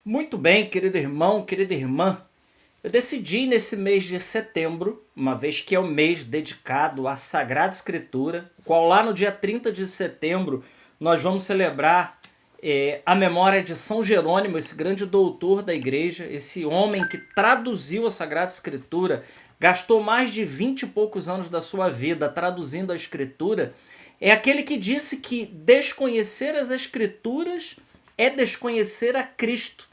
Muito bem, querido irmão, querida irmã. Eu decidi nesse mês de setembro, uma vez que é o mês dedicado à Sagrada Escritura, qual lá no dia 30 de setembro nós vamos celebrar a memória de São Jerônimo, esse grande doutor da igreja, esse homem que traduziu a Sagrada Escritura, gastou mais de 20 e poucos anos da sua vida traduzindo a Escritura. É aquele que disse que desconhecer as Escrituras é desconhecer a Cristo.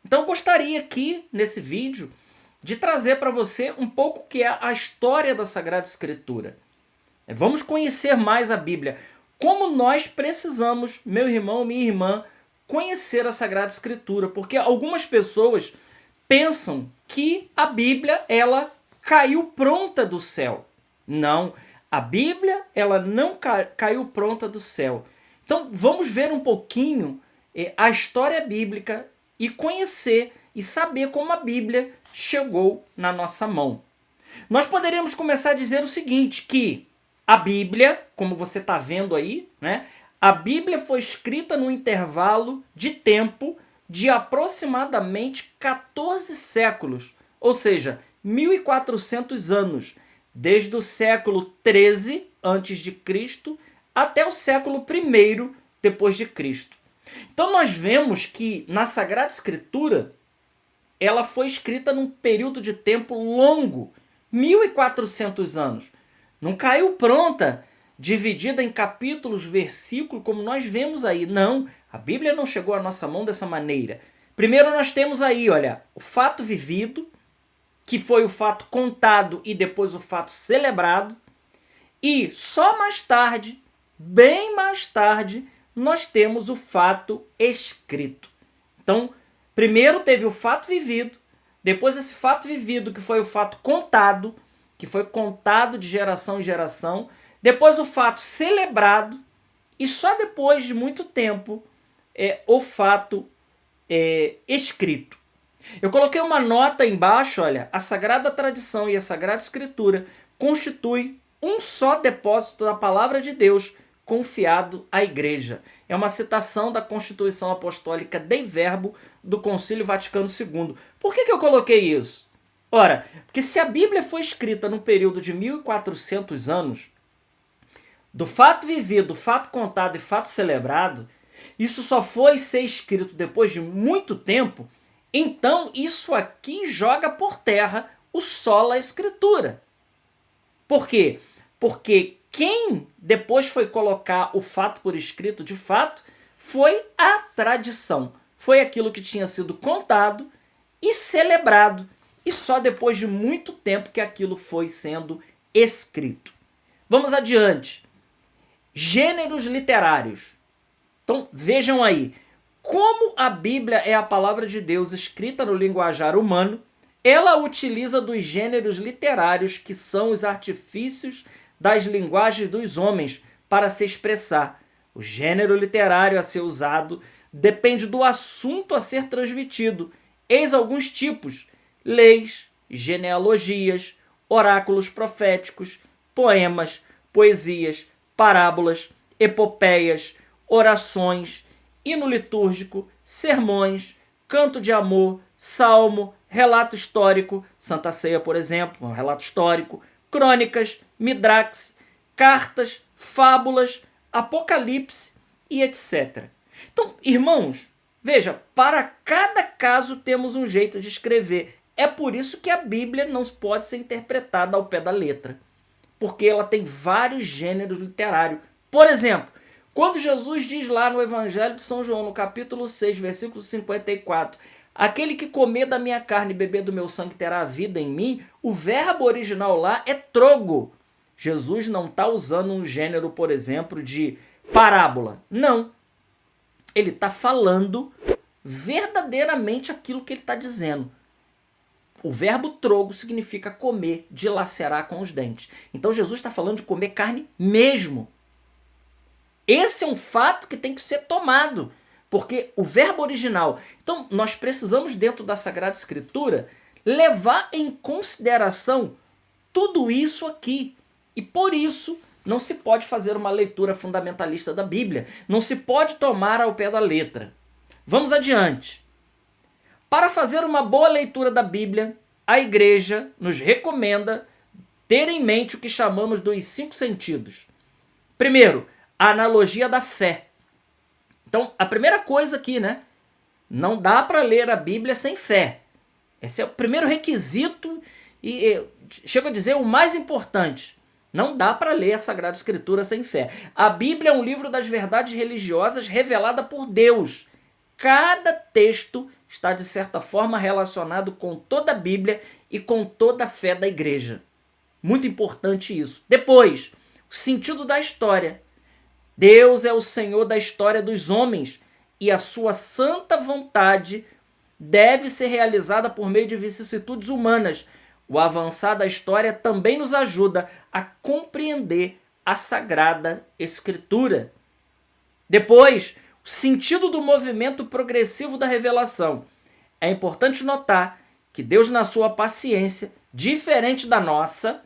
Então eu gostaria aqui, nesse vídeo, de trazer para você um pouco o que é a história da Sagrada Escritura. Vamos conhecer mais a Bíblia. Como nós precisamos, meu irmão, minha irmã, conhecer a Sagrada Escritura. Porque algumas pessoas pensam que a Bíblia, ela caiu pronta do céu. Não, a Bíblia, ela não caiu pronta do céu. Então vamos ver um pouquinho a história bíblica e conhecer e saber como a Bíblia chegou na nossa mão. Nós poderíamos começar a dizer o seguinte, que a Bíblia, como você está vendo aí, né, a Bíblia foi escrita num intervalo de tempo de aproximadamente 14 séculos, ou seja, 1400 anos, desde o século 13 antes de Cristo até o século 1 depois de Cristo. Então nós vemos que na Sagrada Escritura ela foi escrita num período de tempo longo, 1400 anos. Não caiu pronta, dividida em capítulos, versículos, como nós vemos aí. Não, a Bíblia não chegou à nossa mão dessa maneira. Primeiro nós temos aí, olha, o fato vivido, que foi o fato contado e depois o fato celebrado. E só mais tarde, bem mais tarde, nós temos o fato escrito. Então, primeiro teve o fato vivido, depois esse fato vivido, que foi o fato contado, que foi contado de geração em geração, depois o fato celebrado, e só depois de muito tempo o fato escrito. Eu coloquei uma nota embaixo, olha, a Sagrada Tradição e a Sagrada Escritura constituem um só depósito da Palavra de Deus confiado à Igreja. É uma citação da Constituição Apostólica Dei Verbo do Concílio Vaticano II. Por que eu coloquei isso? Ora, porque se a Bíblia foi escrita num período de 1400 anos, do fato vivido, fato contado e fato celebrado, isso só foi ser escrito depois de muito tempo, então isso aqui joga por terra o sola Escritura. Por quê? Porque quem depois foi colocar o fato por escrito, de fato, foi a tradição. Foi aquilo que tinha sido contado e celebrado. E só depois de muito tempo que aquilo foi sendo escrito. Vamos adiante. Gêneros literários. Então vejam aí. Como a Bíblia é a palavra de Deus escrita no linguajar humano, ela utiliza dos gêneros literários que são os artifícios das linguagens dos homens para se expressar. O gênero literário a ser usado depende do assunto a ser transmitido. Eis alguns tipos: leis, genealogias, oráculos proféticos, poemas, poesias, parábolas, epopeias, orações, hino litúrgico, sermões, canto de amor, salmo, relato histórico, Santa Ceia, por exemplo, um relato histórico, crônicas, midrax, cartas, fábulas, apocalipse e etc. Então, irmãos, veja, para cada caso temos um jeito de escrever. É por isso que a Bíblia não pode ser interpretada ao pé da letra, porque ela tem vários gêneros literários. Por exemplo, quando Jesus diz lá no Evangelho de São João, no capítulo 6, versículo 54, aquele que comer da minha carne e beber do meu sangue terá vida em mim, o verbo original lá é trogo. Jesus não está usando um gênero, por exemplo, de parábola. Não. Ele está falando verdadeiramente aquilo que ele está dizendo. O verbo trogo significa comer, dilacerar com os dentes. Então Jesus está falando de comer carne mesmo. Esse é um fato que tem que ser tomado, porque o verbo original... Então, nós precisamos, dentro da Sagrada Escritura, levar em consideração tudo isso aqui. E por isso, não se pode fazer uma leitura fundamentalista da Bíblia. Não se pode tomar ao pé da letra. Vamos adiante. Para fazer uma boa leitura da Bíblia, a igreja nos recomenda ter em mente o que chamamos dos 5 sentidos. Primeiro, a analogia da fé. Então, a primeira coisa aqui, né? Não dá para ler a Bíblia sem fé. Esse é o primeiro requisito e chego a dizer o mais importante. Não dá para ler a Sagrada Escritura sem fé. A Bíblia é um livro das verdades religiosas revelada por Deus. Cada texto está, de certa forma, relacionado com toda a Bíblia e com toda a fé da igreja. Muito importante isso. Depois, o sentido da história. Deus é o Senhor da história dos homens e a sua santa vontade deve ser realizada por meio de vicissitudes humanas. O avançar da história também nos ajuda a compreender a Sagrada Escritura. Depois, o sentido do movimento progressivo da revelação. É importante notar que Deus, na sua paciência, diferente da nossa,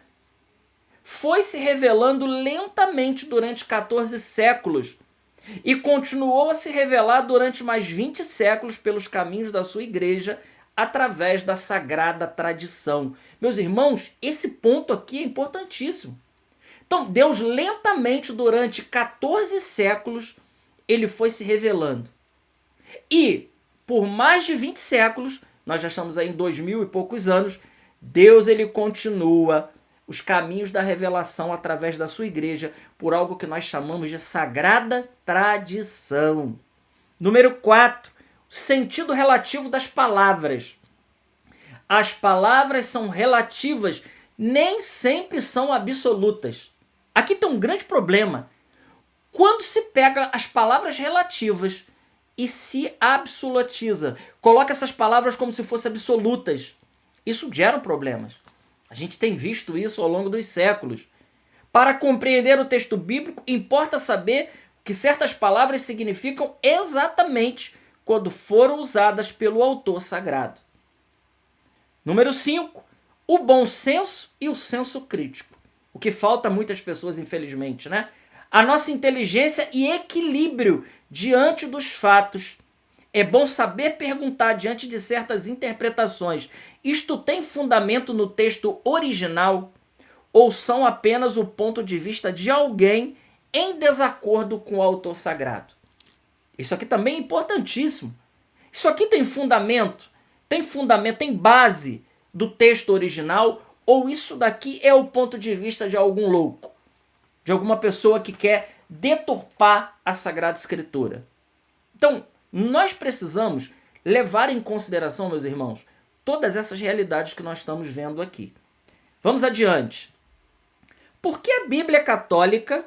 foi se revelando lentamente durante 14 séculos e continuou a se revelar durante mais 20 séculos pelos caminhos da sua igreja através da sagrada tradição. Meus irmãos, esse ponto aqui é importantíssimo. Então, Deus lentamente durante 14 séculos ele foi se revelando. E por mais de 20 séculos, nós já estamos aí em 2000 e poucos anos, Deus ele continua os caminhos da revelação através da sua igreja por algo que nós chamamos de sagrada tradição. Número 4, o sentido relativo das palavras. As palavras são relativas, nem sempre são absolutas. Aqui tem um grande problema. Quando se pega as palavras relativas e se absolutiza, coloca essas palavras como se fossem absolutas, isso gera problemas. A gente tem visto isso ao longo dos séculos. Para compreender o texto bíblico, importa saber que certas palavras significam exatamente quando foram usadas pelo autor sagrado. Número 5, o bom senso e o senso crítico. O que falta a muitas pessoas, infelizmente, né? A nossa inteligência e equilíbrio diante dos fatos. É bom saber perguntar diante de certas interpretações. Isto tem fundamento no texto original ou são apenas o ponto de vista de alguém em desacordo com o autor sagrado? Isso aqui também é importantíssimo. Isso aqui tem fundamento, tem base do texto original ou isso daqui é o ponto de vista de algum louco? De alguma pessoa que quer deturpar a Sagrada Escritura? Então, nós precisamos levar em consideração, meus irmãos, todas essas realidades que nós estamos vendo aqui. Vamos adiante. Por que a Bíblia católica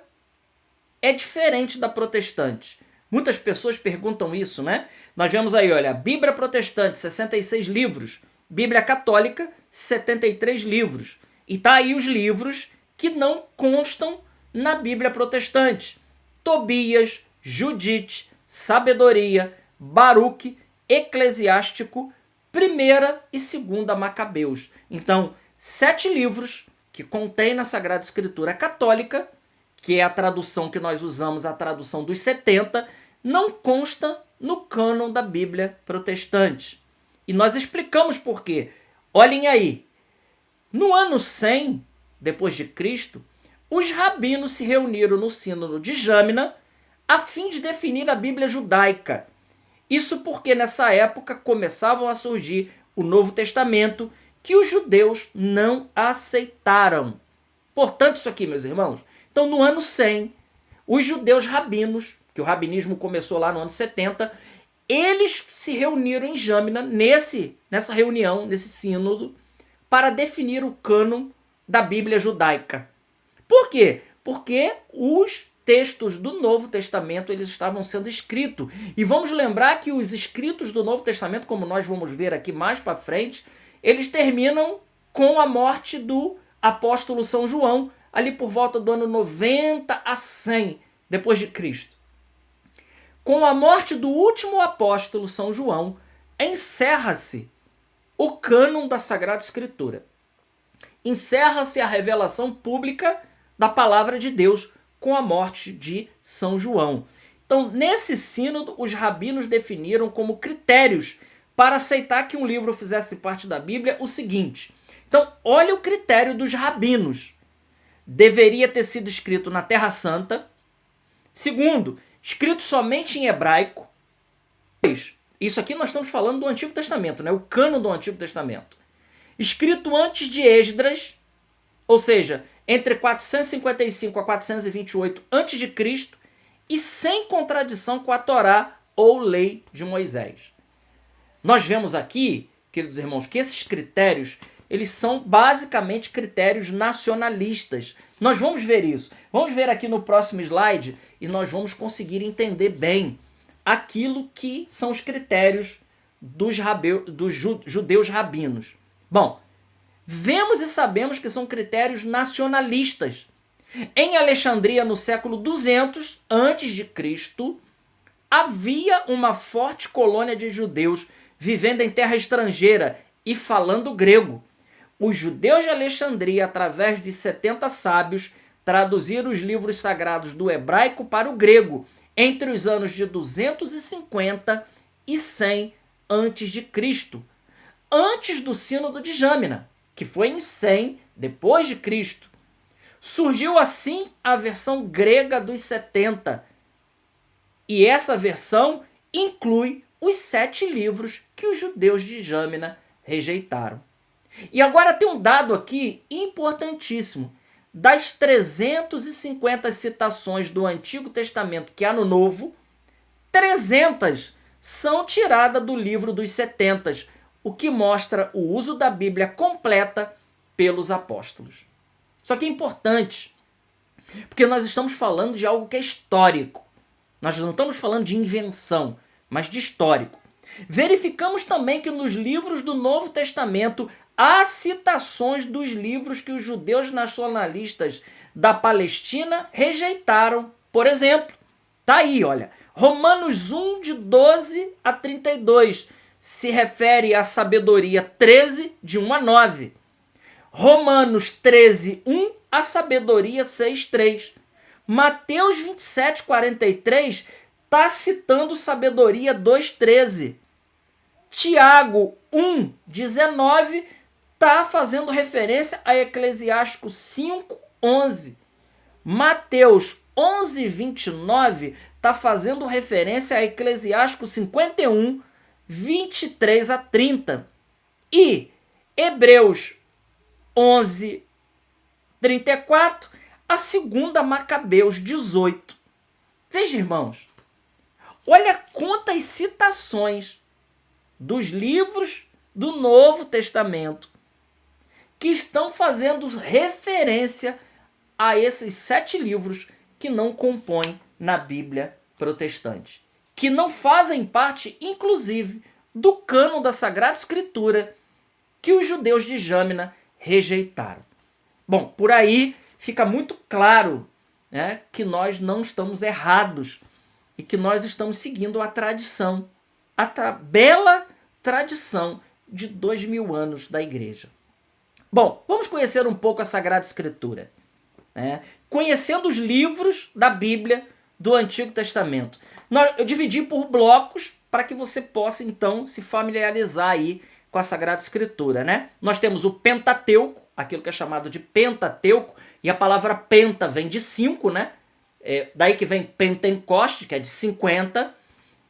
é diferente da protestante? Muitas pessoas perguntam isso, né? Nós vemos aí, olha, a Bíblia protestante, 66 livros. Bíblia católica, 73 livros. E tá aí os livros que não constam na Bíblia protestante. Tobias, Judite, Sabedoria, Baruque, Eclesiástico, 1ª e 2ª Macabeus. Então, 7 livros que contém na Sagrada Escritura Católica, que é a tradução que nós usamos, a tradução dos 70, não consta no cânon da Bíblia protestante. E nós explicamos por quê. Olhem aí. No ano 100, depois de Cristo, os rabinos se reuniram no Sínodo de Jâmina a fim de definir a Bíblia judaica. Isso porque nessa época começavam a surgir o Novo Testamento que os judeus não aceitaram. Portanto, isso aqui, meus irmãos. Então, no ano 100, os judeus rabinos, que o rabinismo começou lá no ano 70, eles se reuniram em Jâmina, nessa reunião, nesse sínodo, para definir o cânon da Bíblia judaica. Por quê? Porque os textos do Novo Testamento eles estavam sendo escritos. E vamos lembrar que os escritos do Novo Testamento, como nós vamos ver aqui mais para frente, eles terminam com a morte do apóstolo São João, ali por volta do ano 90 a 100 depois de Cristo. Com a morte do último apóstolo São João, encerra-se o cânon da Sagrada Escritura. Encerra-se a revelação pública da palavra de Deus com a morte de São João. Então, nesse sínodo, os rabinos definiram como critérios para aceitar que um livro fizesse parte da Bíblia o seguinte. Então, olha o critério dos rabinos. Deveria ter sido escrito na Terra Santa. Segundo, escrito somente em hebraico. Isso aqui nós estamos falando do Antigo Testamento, né? O cânon do Antigo Testamento. Escrito antes de Esdras, ou seja, entre 455 a 428 a.C., e sem contradição com a Torá ou lei de Moisés. Nós vemos aqui, queridos irmãos, que esses critérios, eles são basicamente critérios nacionalistas. Nós vamos ver isso. Vamos ver aqui no próximo slide e nós vamos conseguir entender bem aquilo que são os critérios dos judeus rabinos. Bom, vemos e sabemos que são critérios nacionalistas. Em Alexandria, no século 200 a.C., havia uma forte colônia de judeus vivendo em terra estrangeira e falando grego. Os judeus de Alexandria, através de 70 sábios, traduziram os livros sagrados do hebraico para o grego entre os anos de 250 e 100 a.C., antes do Sínodo de Jâmina, que foi em 100 depois de Cristo. Surgiu assim a versão grega dos 70, e essa versão inclui os 7 livros que os judeus de Jâmina rejeitaram. E agora tem um dado aqui importantíssimo. Das 350 citações do Antigo Testamento que há no Novo, 300 são tiradas do livro dos 70, o que mostra o uso da Bíblia completa pelos apóstolos. Isso aqui é importante, porque nós estamos falando de algo que é histórico. Nós não estamos falando de invenção, mas de histórico. Verificamos também que nos livros do Novo Testamento há citações dos livros que os judeus nacionalistas da Palestina rejeitaram. Por exemplo, tá aí, olha, Romanos 1, de 12 a 32, se refere à sabedoria 13, de 1 a 9. Romanos 13, 1, a sabedoria 6, 3. Mateus 27, 43, está citando sabedoria 2, 13. Tiago 1, 19, está fazendo referência a Eclesiástico 5, 11. Mateus 11, 29, está fazendo referência a Eclesiástico 51, 23 a 30. E Hebreus 11, 34, a segunda Macabeus 18. Veja, irmãos, olha quantas citações dos livros do Novo Testamento que estão fazendo referência a esses 7 livros que não compõem na Bíblia protestante, que não fazem parte, inclusive, do cânon da Sagrada Escritura que os judeus de Jâmina rejeitaram. Bom, por aí fica muito claro, né, que nós não estamos errados e que nós estamos seguindo a tradição, bela tradição de 2000 anos da igreja. Bom, vamos conhecer um pouco a Sagrada Escritura, né? Conhecendo os livros da Bíblia do Antigo Testamento. Eu dividi por blocos para que você possa, então, se familiarizar aí com a Sagrada Escritura, né? Nós temos o Pentateuco, aquilo que é chamado de Pentateuco, e a palavra penta vem de 5, né? Daí que vem Pentecoste, que é de 50.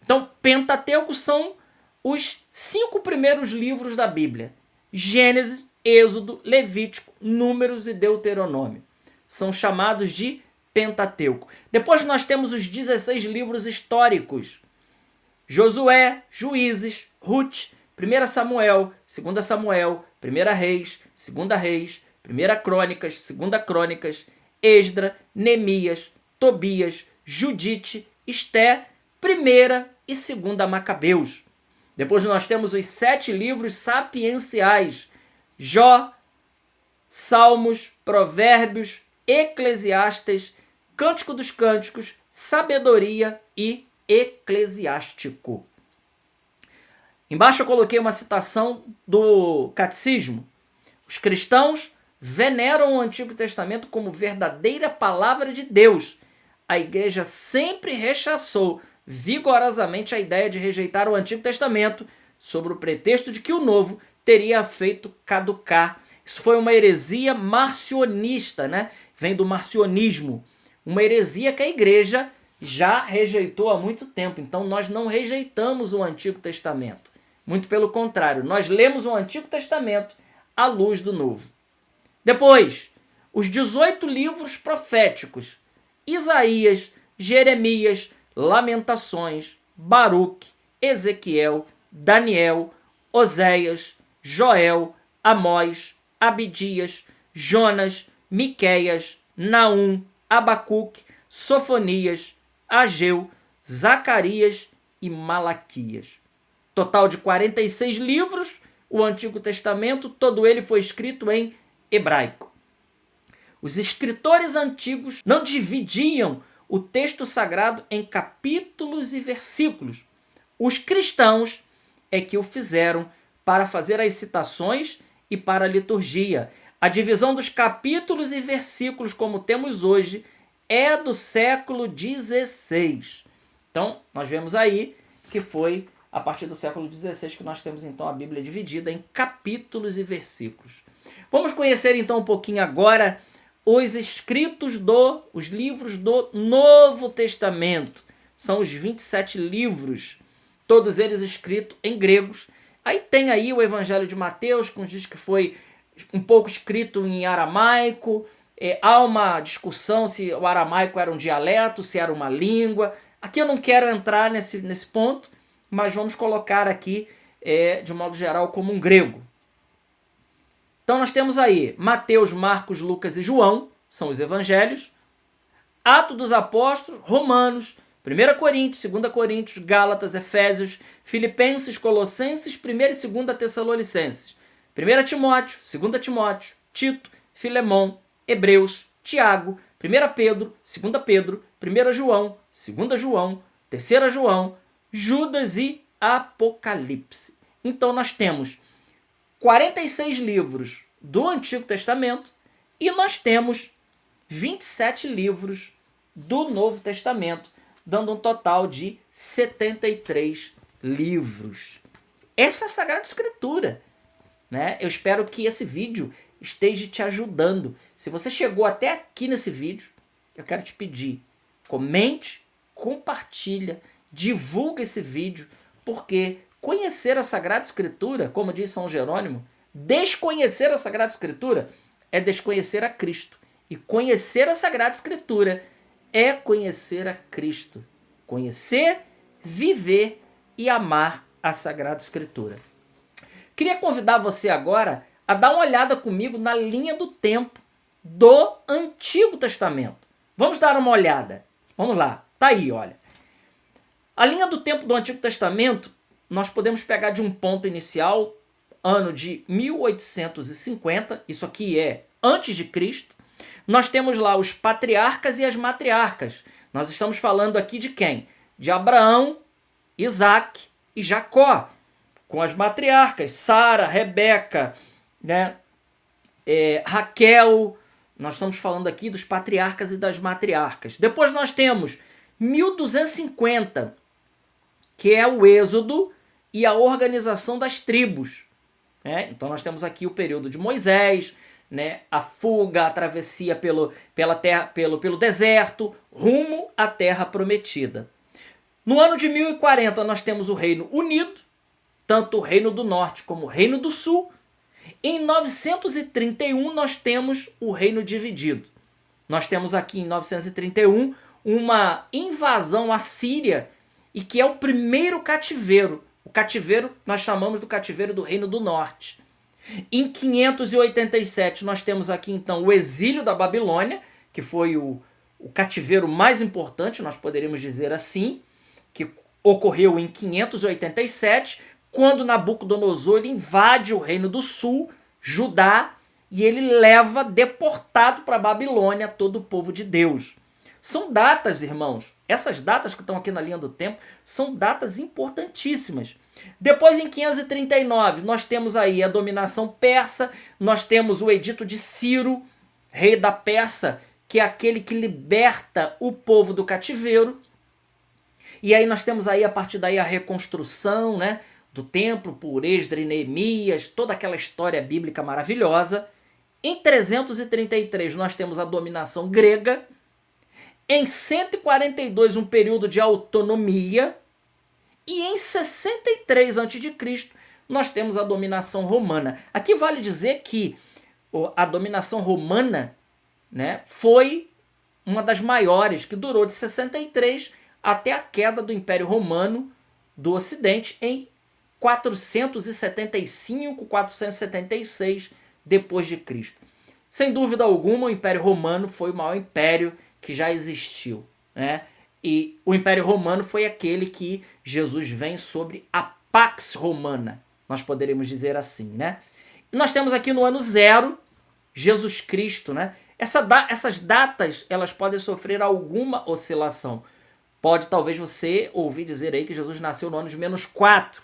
Então, Pentateuco são os 5 primeiros livros da Bíblia. Gênesis, Êxodo, Levítico, Números e Deuteronômio. São chamados de Pentateuco. Depois nós temos os 16 livros históricos. Josué, Juízes, Ruth, 1 Samuel, 2 Samuel, 1 Reis, 2 Reis, 1 Crônicas, 2 Crônicas, Esdra, Neemias, Tobias, Judite, Esté, 1 e 2 Macabeus. Depois nós temos os 7 livros sapienciais: Jó, Salmos, Provérbios, Eclesiastes, Cântico dos Cânticos, Sabedoria e Eclesiástico. Embaixo eu coloquei uma citação do Catecismo. Os cristãos veneram o Antigo Testamento como verdadeira palavra de Deus. A igreja sempre rechaçou vigorosamente a ideia de rejeitar o Antigo Testamento sobre o pretexto de que o novo teria feito caducar. Isso foi uma heresia marcionista, né? Vem do marcionismo. Uma heresia que a igreja já rejeitou há muito tempo. Então nós não rejeitamos o Antigo Testamento. Muito pelo contrário, nós lemos o Antigo Testamento à luz do Novo. Depois, os 18 livros proféticos: Isaías, Jeremias, Lamentações, Baruque, Ezequiel, Daniel, Oséias, Joel, Amós, Abdias, Jonas, Miqueias, Naum, Abacuque, Sofonias, Ageu, Zacarias e Malaquias. Total de 46 livros, o Antigo Testamento, todo ele foi escrito em hebraico. Os escritores antigos não dividiam o texto sagrado em capítulos e versículos. Os cristãos é que o fizeram para fazer as citações e para a liturgia. A divisão dos capítulos e versículos, como temos hoje, é do século XVI. Então, nós vemos aí que foi a partir do século XVI que nós temos então a Bíblia dividida em capítulos e versículos. Vamos conhecer então um pouquinho agora os os livros do Novo Testamento. São os 27 livros, todos eles escritos em gregos. Aí tem aí o Evangelho de Mateus, que diz que foi um pouco escrito em aramaico. Há uma discussão se o aramaico era um dialeto, se era uma língua. Aqui eu não quero entrar nesse ponto, mas vamos colocar aqui, de modo geral, como um grego. Então nós temos aí Mateus, Marcos, Lucas e João, são os evangelhos. Atos dos Apóstolos, Romanos, 1 Coríntios, 2 Coríntios, Gálatas, Efésios, Filipenses, Colossenses, 1 e 2 Tessalonicenses, 1 Timóteo, 2 Timóteo, Tito, Filemão, Hebreus, Tiago, 1 Pedro, 2 Pedro, 1 João, 2 João, 3 João, Judas e Apocalipse. Então nós temos 46 livros do Antigo Testamento e nós temos 27 livros do Novo Testamento, dando um total de 73 livros. Essa é a Sagrada Escritura, né? Eu espero que esse vídeo esteja te ajudando. Se você chegou até aqui nesse vídeo, eu quero te pedir, comente, compartilha, divulga esse vídeo, porque conhecer a Sagrada Escritura, como diz São Jerônimo, desconhecer a Sagrada Escritura é desconhecer a Cristo. E conhecer a Sagrada Escritura é conhecer a Cristo. Conhecer, viver e amar a Sagrada Escritura. Queria convidar você agora a dar uma olhada comigo na linha do tempo do Antigo Testamento. Vamos dar uma olhada. Vamos lá. Tá aí, olha. A linha do tempo do Antigo Testamento, nós podemos pegar de um ponto inicial, ano de 1850, isso aqui é antes de Cristo. Nós temos lá os patriarcas e as matriarcas. Nós estamos falando aqui de quem? De Abraão, Isaac e Jacó, com as matriarcas, Sara, Rebeca, né? Raquel. Nós estamos falando aqui dos patriarcas e das matriarcas. Depois nós temos 1250, que é o Êxodo e a organização das tribos. Então nós temos aqui o período de Moisés, né? A fuga, a travessia pelo deserto, rumo à Terra Prometida. No ano de 1040 nós temos o Reino Unido, tanto o Reino do Norte como o Reino do Sul. Em 931 nós temos o Reino Dividido. Nós temos aqui em 931 uma invasão assíria, e que é o primeiro cativeiro. O cativeiro nós chamamos do cativeiro do Reino do Norte. Em 587 nós temos aqui então o exílio da Babilônia, que foi o cativeiro mais importante, nós poderíamos dizer assim, que ocorreu em 587, quando Nabucodonosor ele invade o Reino do Sul, Judá, e ele leva deportado para a Babilônia todo o povo de Deus. São datas, irmãos, essas datas que estão aqui na linha do tempo, são datas importantíssimas. Depois, em 539, nós temos aí a dominação persa, nós temos o edito de Ciro, rei da Pérsia, que é aquele que liberta o povo do cativeiro. E aí nós temos aí, a partir daí, a reconstrução, né, do templo por Esdras e Neemias, toda aquela história bíblica maravilhosa. Em 333 nós temos a dominação grega. Em 142 um período de autonomia. E em 63 a.C. nós temos a dominação romana. Aqui vale dizer que a dominação romana, né, foi uma das maiores, que durou de 63 até a queda do Império Romano do Ocidente em 475, 476 depois de Cristo. Sem dúvida alguma, o Império Romano foi o maior império que já existiu, né? E o Império Romano foi aquele que Jesus vem sobre a Pax Romana, nós poderíamos dizer assim, né? Nós temos aqui no ano zero, Jesus Cristo, né? Essas datas, elas podem sofrer alguma oscilação. Pode talvez você ouvir dizer aí que Jesus nasceu no ano de -4,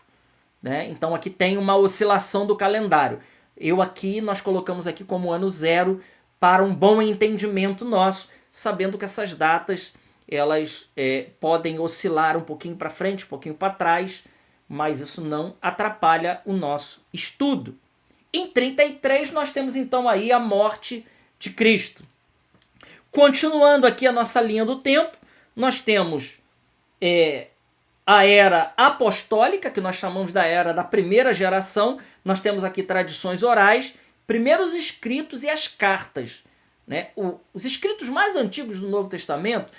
né? Então aqui tem uma oscilação do calendário. Nós colocamos aqui como ano zero para um bom entendimento nosso, sabendo que essas datas elas podem oscilar um pouquinho para frente, um pouquinho para trás, mas isso não atrapalha o nosso estudo. Em 33 nós temos então aí a morte de Cristo. Continuando aqui a nossa linha do tempo, nós temos a era apostólica, que nós chamamos da era da primeira geração. Nós temos aqui tradições orais, primeiros escritos e as cartas, né? Os escritos mais antigos do Novo Testamento,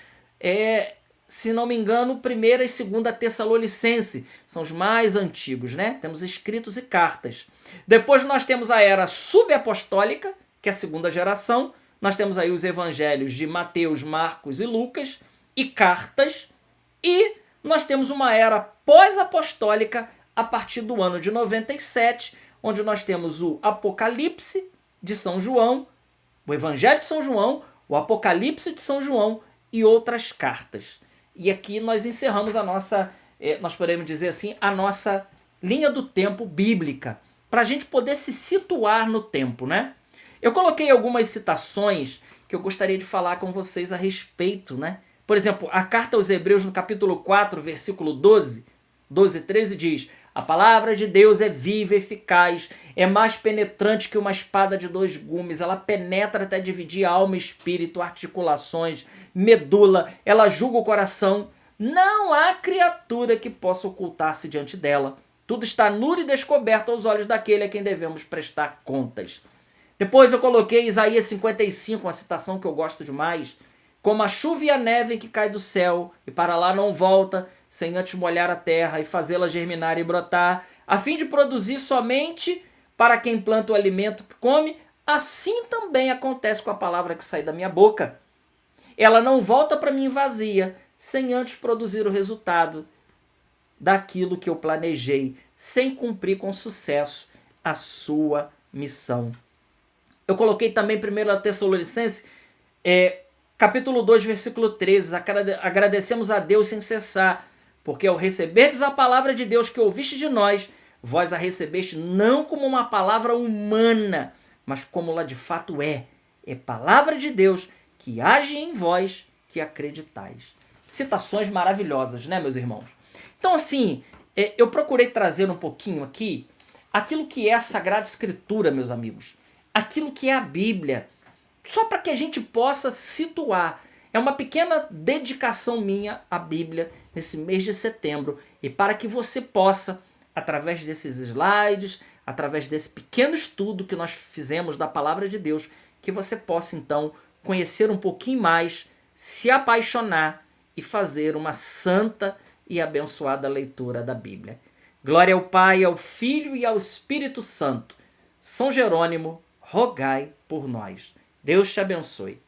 se não me engano, 1ª e 2ª Tessalonicense, são os mais antigos, né? Temos escritos e cartas. Depois nós temos a era subapostólica, que é a segunda geração. Nós temos aí os evangelhos de Mateus, Marcos e Lucas, e cartas. E nós temos uma era pós-apostólica a partir do ano de 97, onde nós temos o Apocalipse de São João, o Evangelho de São João, o Apocalipse de São João e outras cartas. E aqui nós encerramos a nossa, nós podemos dizer assim, a nossa linha do tempo bíblica, para a gente poder se situar no tempo, né? Eu coloquei algumas citações que eu gostaria de falar com vocês a respeito, né? Por exemplo, a carta aos Hebreus no capítulo 4, versículo 12 e 13 diz: a palavra de Deus é viva e eficaz, é mais penetrante que uma espada de 2 gumes, ela penetra até dividir alma, espírito, articulações, medula, ela julga o coração, não há criatura que possa ocultar-se diante dela. Tudo está nu e descoberto aos olhos daquele a quem devemos prestar contas. Depois eu coloquei Isaías 55, uma citação que eu gosto demais. Como a chuva e a neve que cai do céu, e para lá não volta, sem antes molhar a terra e fazê-la germinar e brotar, a fim de produzir somente para quem planta o alimento que come, assim também acontece com a palavra que sai da minha boca. Ela não volta para mim vazia, sem antes produzir o resultado daquilo que eu planejei, sem cumprir com sucesso a sua missão. Eu coloquei também 1 Tessalonicenses, capítulo 2, versículo 13. Agradecemos a Deus sem cessar, porque ao receberdes a palavra de Deus que ouviste de nós, vós a recebeste não como uma palavra humana, mas como ela de fato é. É palavra de Deus que age em vós que acreditais. Citações maravilhosas, né, meus irmãos? Então, assim, eu procurei trazer um pouquinho aqui aquilo que é a Sagrada Escritura, meus amigos. Aquilo que é a Bíblia. Só para que a gente possa situar. É uma pequena dedicação minha à Bíblia nesse mês de setembro. E para que você possa, através desses slides, através desse pequeno estudo que nós fizemos da Palavra de Deus, que você possa então conhecer um pouquinho mais, se apaixonar e fazer uma santa e abençoada leitura da Bíblia. Glória ao Pai, ao Filho e ao Espírito Santo. São Jerônimo, rogai por nós. Deus te abençoe.